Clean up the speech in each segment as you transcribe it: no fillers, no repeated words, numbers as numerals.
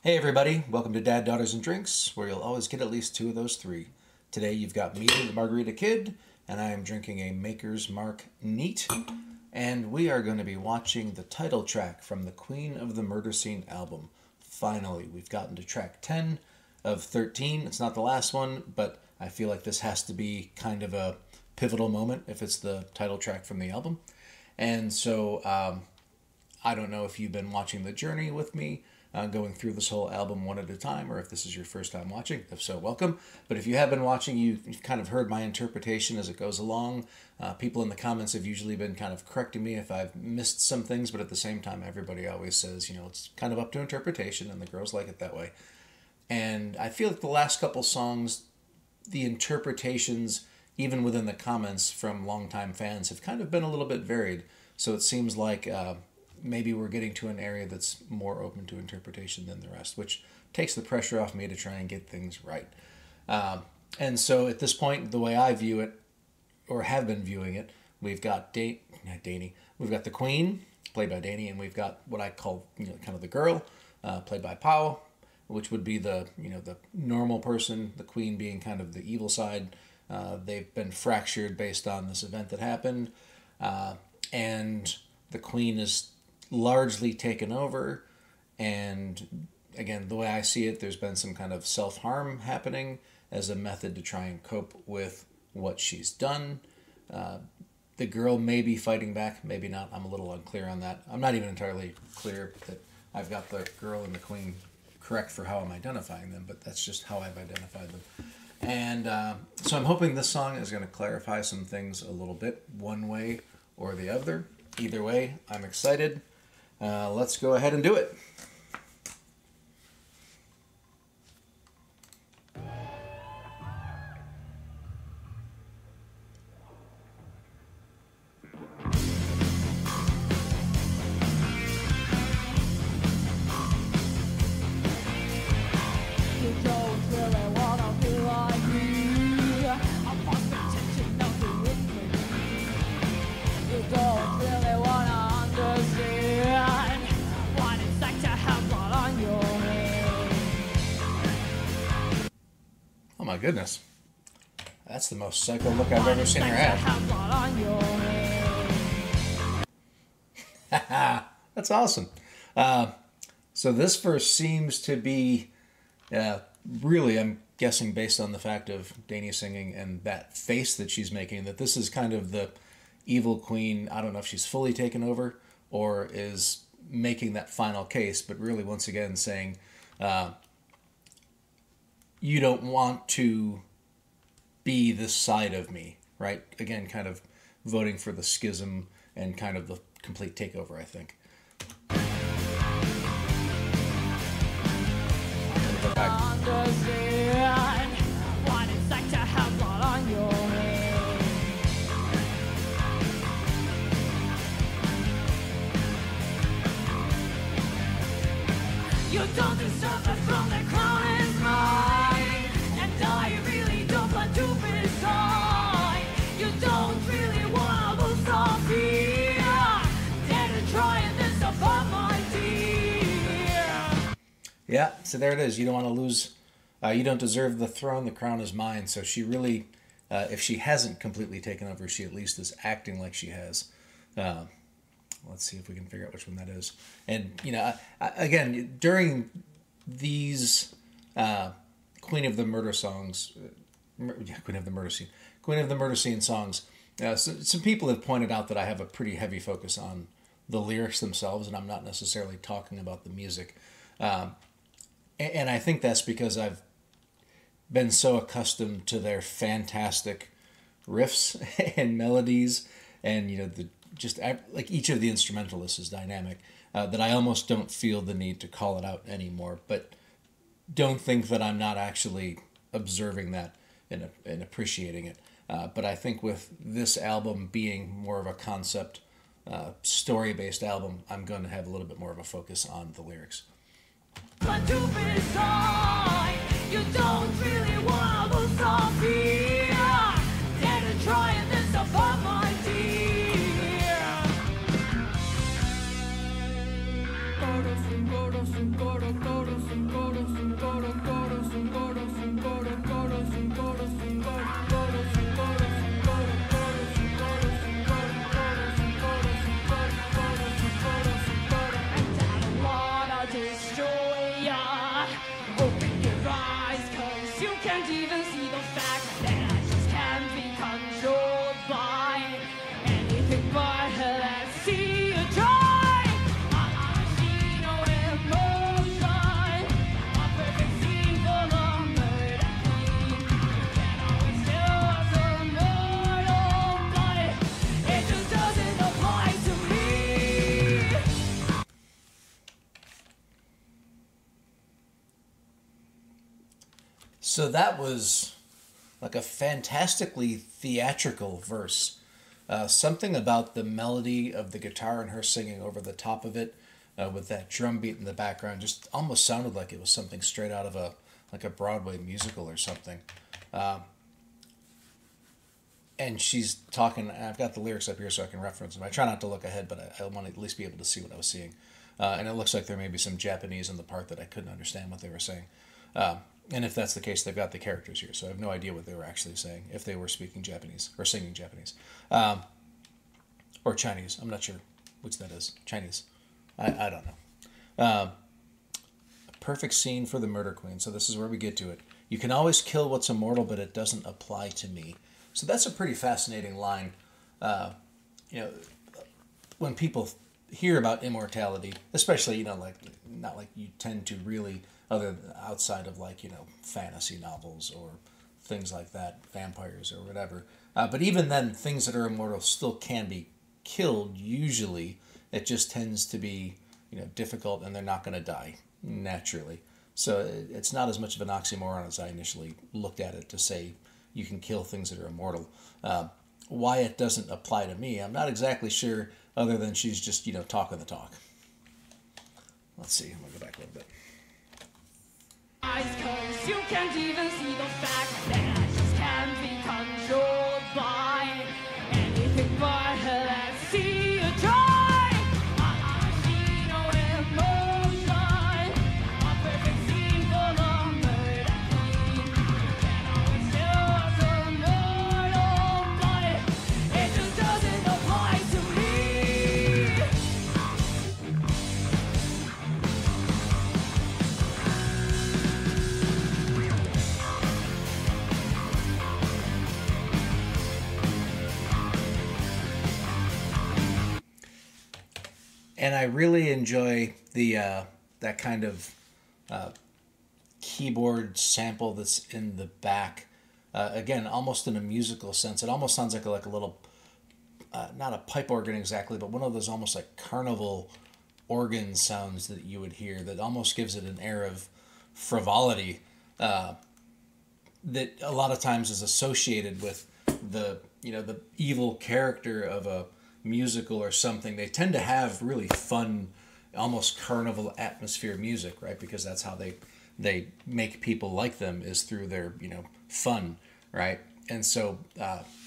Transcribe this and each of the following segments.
Hey everybody, welcome to Dad, Daughters, and Drinks, where you'll always get at least two of those three. Today you've got me, the Margarita Kid, and I am drinking a Maker's Mark Neat, and we are going to be watching the title track from the Queen of the Murder Scene album. Finally, we've gotten to track 10 of 13. It's not the last one, but I feel like this has to be kind of a pivotal moment if it's the title track from the album. And so, I don't know if you've been watching the journey with me, going through this whole album one at a time, or if this is your first time watching. If so, welcome. But if you have been watching, you've kind of heard my interpretation as it goes along. People in the comments have usually been kind of correcting me if I've missed some things, but at the same time, everybody always says, it's kind of up to interpretation, and the girls like it that way. And I feel like the last couple songs, the interpretations, even within the comments from longtime fans, have kind of been a little bit varied. So it seems like maybe we're getting to an area that's more open to interpretation than the rest, which takes the pressure off me to try and get things right. And so at this point, the way I view it, or have been viewing it, we've got we've got the Queen, played by Danny, and we've got what I call kind of the girl, played by Pao, which would be the the normal person, the Queen being kind of the evil side. They've been fractured based on this event that happened, and the Queen is largely taken over, and again, the way I see it, there's been some kind of self-harm happening as a method to try and cope with what she's done. The girl may be fighting back, maybe not. I'm a little unclear on that. I'm not even entirely clear that I've got the girl and the Queen correct for how I'm identifying them, but that's just how I've identified them. And so I'm hoping this song is going to clarify some things a little bit, one way or the other. Either way, I'm excited. Let's go ahead and do it. Oh my goodness. That's the most psycho look I've ever seen her have. That's awesome. So this verse seems to be really, I'm guessing based on the fact of Dani singing and that face that she's making, that this is kind of the evil queen. I don't know if she's fully taken over or is making that final case, but really once again saying, you don't want to be this side of me, right? Again, kind of voting for the schism and kind of the complete takeover, I think. You don't deserve the throne, the crown is mine, and I really don't want to be side. You don't really want to lose all fear. Dare to try and disappoint my dear. Yeah, so there it is. You don't want to lose, you don't deserve the throne, the crown is mine. So she really, if she hasn't completely taken over, she at least is acting like she has. Let's see if we can figure out which one that is. And, again, during these Queen of the Murder songs, Queen of the Murder Scene songs, some people have pointed out that I have a pretty heavy focus on the lyrics themselves, and I'm not necessarily talking about the music. And I think that's because I've been so accustomed to their fantastic riffs and melodies, and, like each of the instrumentalists is dynamic, that I almost don't feel the need to call it out anymore. But don't think that I'm not actually observing that and appreciating it. But I think with this album being more of a concept, story-based album, I'm going to have a little bit more of a focus on the lyrics. But to be side, you don't really want to lose all fear. Dare to try and disappoint my dear. Go to even see the fact that I just can't be controlled by anything but let's see you try. I'm a machine, no emotion, a perfect scene for the murder queen. Can always tell us immortal, but it just doesn't apply to me. So that was like a fantastically theatrical verse. Something about the melody of the guitar and her singing over the top of it, with that drum beat in the background, just almost sounded like it was something straight out of a Broadway musical or something. And she's talking. I've got the lyrics up here so I can reference them. I try not to look ahead, but I want to at least be able to see what I was seeing. And it looks like there may be some Japanese in the part that I couldn't understand what they were saying. And if that's the case, they've got the characters here, so I have no idea what they were actually saying, if they were speaking Japanese or singing Japanese. Or Chinese. I'm not sure which that is. Chinese. I don't know. Perfect scene for the murder queen. So this is where we get to it. You can always kill what's immortal, but it doesn't apply to me. So that's a pretty fascinating line. When people hear about immortality, especially, like, not like you tend to really, outside of fantasy novels or things like that, vampires or whatever. But even then, things that are immortal still can be killed. Usually, it just tends to be difficult, and they're not going to die naturally. So it's not as much of an oxymoron as I initially looked at it to say you can kill things that are immortal. Why it doesn't apply to me, I'm not exactly sure. Other than she's just talking the talk. Let's see. I'm gonna go back a little bit. Cause you can't even see the fact that I just can't be controlled by anything but let's see you try. I'm a machine, no emotion, a perfect scene for the murder queen. Can always tell us immortal, but it just doesn't apply to me. And I really enjoy the that kind of keyboard sample that's in the back. Again, almost in a musical sense. It almost sounds like a little, not a pipe organ exactly, but one of those almost like carnival organ sounds that you would hear that almost gives it an air of frivolity that a lot of times is associated with the evil character of a musical or something. They tend to have really fun, almost carnival atmosphere music, right? Because that's how they make people like them, is through their fun, right? And so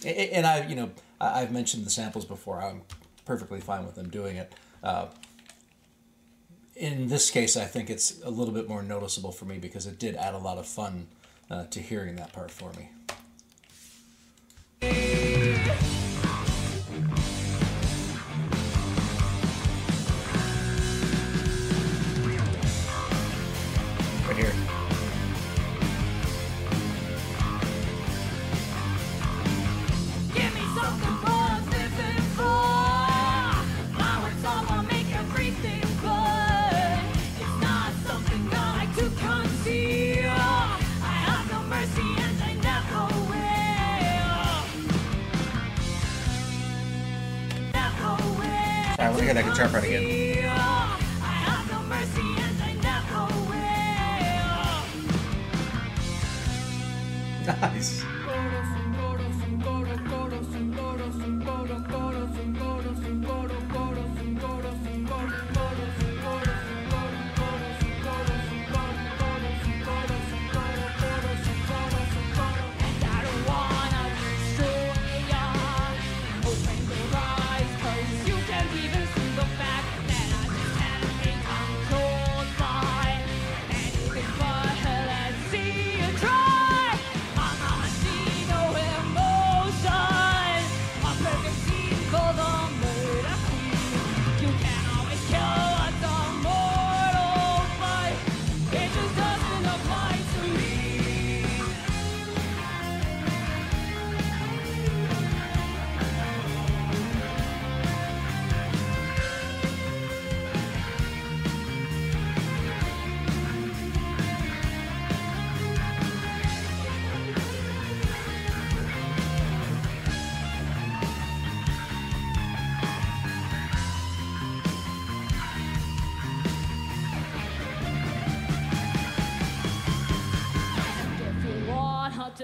and I've mentioned the samples before. I'm perfectly fine with them doing it. In this case, I think it's a little bit more noticeable for me because it did add a lot of fun to hearing that part for me. Right here. Give me something worth living for. My words all will make everything good. It's not something I like to conceal. I have no mercy and I never will. Never will. Alright, let me get that guitar part again. I have no mercy and I never will. Nice. And I don't wanna destroy ya. Open your eyes, 'cause you can't even see the fact that I just can't be controlled by anything but let's see you try. I'm a machine.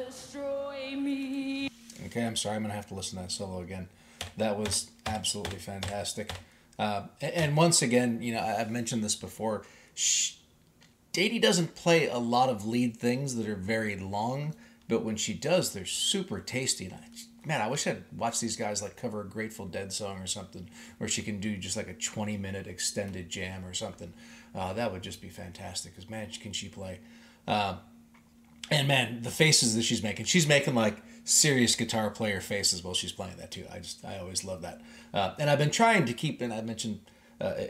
destroy me. Okay, I'm sorry. I'm going to have to listen to that solo again. That was absolutely fantastic. And once again, you know, I've mentioned this before. Dady doesn't play a lot of lead things that are very long, but when she does, they're super tasty. And man, I wish I'd watched these guys like cover a Grateful Dead song or something, where she can do just like a 20-minute extended jam or something. That would just be fantastic. Because man, can she play? And man, the faces that she's making like serious guitar player faces while she's playing that too. I always love that. And I've been trying to keep, and I mentioned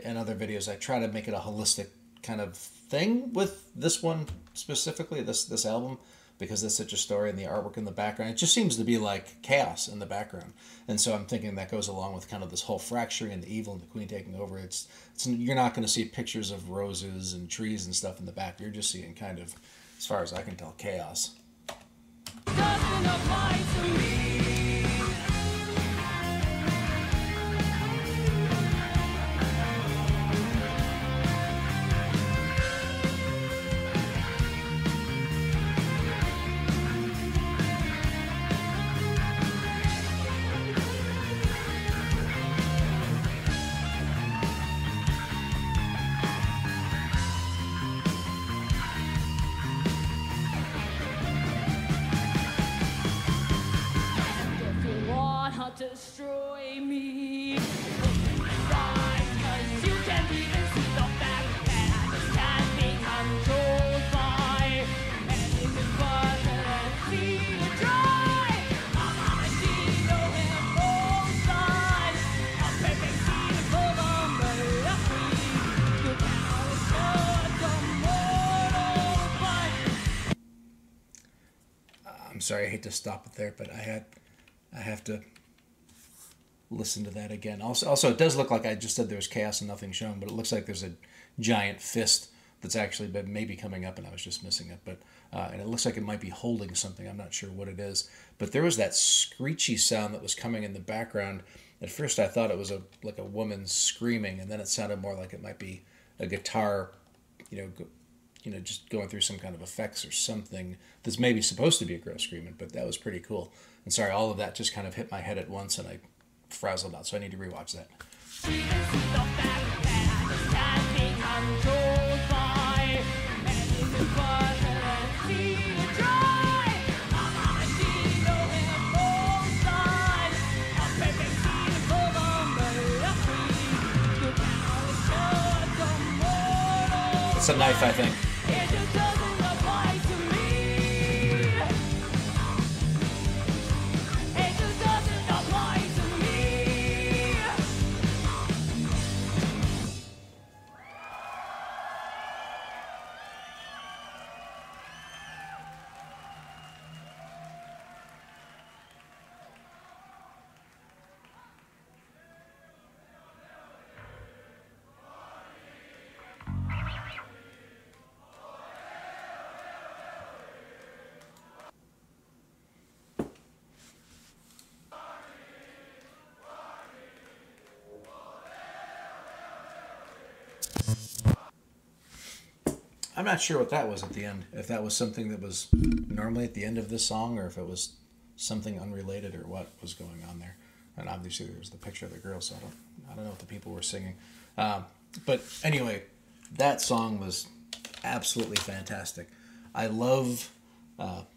in other videos, I try to make it a holistic kind of thing with this one specifically, this album, because it's such a story and the artwork in the background. It just seems to be like chaos in the background. And so I'm thinking that goes along with kind of this whole fracturing and the evil and the queen taking over. It's you're not going to see pictures of roses and trees and stuff in the back. You're just seeing kind of, as far as I can tell, chaos. Doesn't apply to me. Destroy me. Right, 'cause you can't even see the fact that I just can't be controlled by anything but the sea to dry. I'm on a sheet of him both sides. A perfect scene full of mercy. You can't shut the mortal fight. I'm sorry, I hate to stop it there, but I have to listen to that again. Also, it does look like I just said there's chaos and nothing shown, but it looks like there's a giant fist that's actually been maybe coming up, and I was just missing it. But and it looks like it might be holding something. I'm not sure what it is. But there was that screechy sound that was coming in the background. At first, I thought it was like a woman screaming, and then it sounded more like it might be a guitar, just going through some kind of effects or something that's maybe supposed to be a girl screaming. But that was pretty cool. And sorry, all of that just kind of hit my head at once, and I frazzled out, so I need to rewatch that. It's a knife, I think. I'm not sure what that was at the end. If that was something that was normally at the end of this song, or if it was something unrelated, or what was going on there. And obviously there was the picture of the girl, so I don't know what the people were singing. But anyway, that song was absolutely fantastic. I love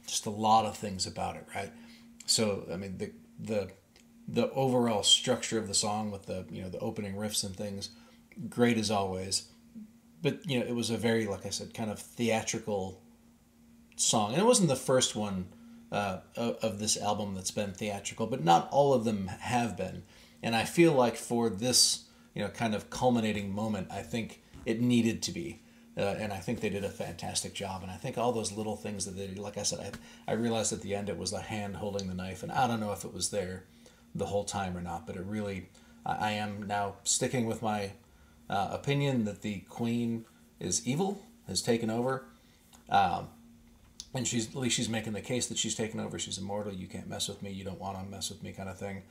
just a lot of things about it, right? So I mean the overall structure of the song with the the opening riffs and things, great as always. But it was a very, like I said, kind of theatrical song, and it wasn't the first one of this album that's been theatrical, but not all of them have been. And I feel like for this kind of culminating moment, I think it needed to be, and I think they did a fantastic job. And I think all those little things that they did, like I said, I realized at the end it was the hand holding the knife, and I don't know if it was there the whole time or not, but it really, I am now sticking with my opinion that the queen is evil, has taken over, and at least she's making the case that she's taken over. She's immortal. You can't mess with me. You don't want to mess with me, kind of thing.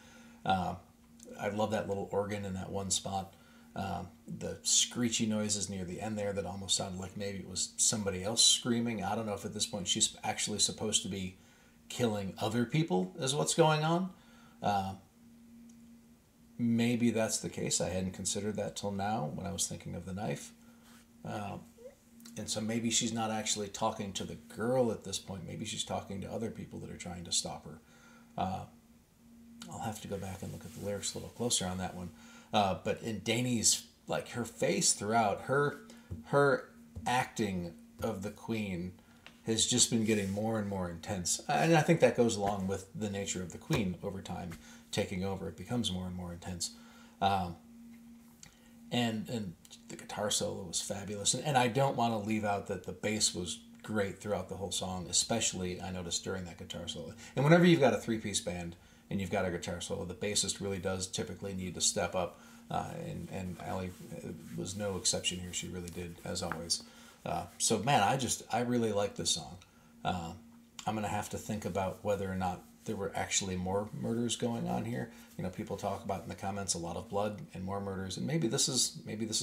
I love that little organ in that one spot. The screechy noises near the end there that almost sounded like maybe it was somebody else screaming. I don't know if at this point she's actually supposed to be killing other people is what's going on. Maybe that's the case. I hadn't considered that till now when I was thinking of the knife. And so maybe she's not actually talking to the girl at this point. Maybe she's talking to other people that are trying to stop her. I'll have to go back and look at the lyrics a little closer on that one. But in Dani's, like, her face throughout, her acting of the queen has just been getting more and more intense. And I think that goes along with the nature of the queen over time taking over. It becomes more and more intense. And the guitar solo was fabulous. And I don't want to leave out that the bass was great throughout the whole song, especially I noticed during that guitar solo. And whenever you've got a three-piece band and you've got a guitar solo, the bassist really does typically need to step up. And Allie was no exception here. She really did, as always. So, man, I really like this song. I'm going to have to think about whether or not there were actually more murders going on here. You know, people talk about in the comments a lot of blood and more murders, and maybe this is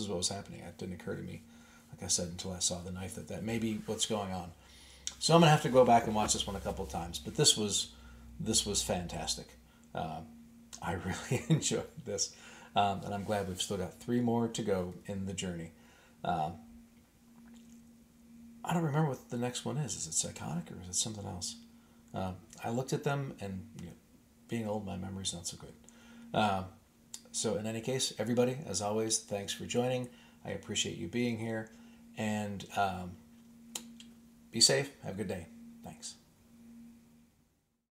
what was happening. It didn't occur to me, like I said, until I saw the knife, that may be what's going on. So I'm going to have to go back and watch this one a couple of times. But this was fantastic. I really enjoyed this. And I'm glad we've still got 3 more to go in the journey. I don't remember what the next one is. Is it Psychotic or is it something else? I looked at them, and being old, my memory's not so good. So in any case, everybody, as always, thanks for joining. I appreciate you being here. And be safe. Have a good day. Thanks.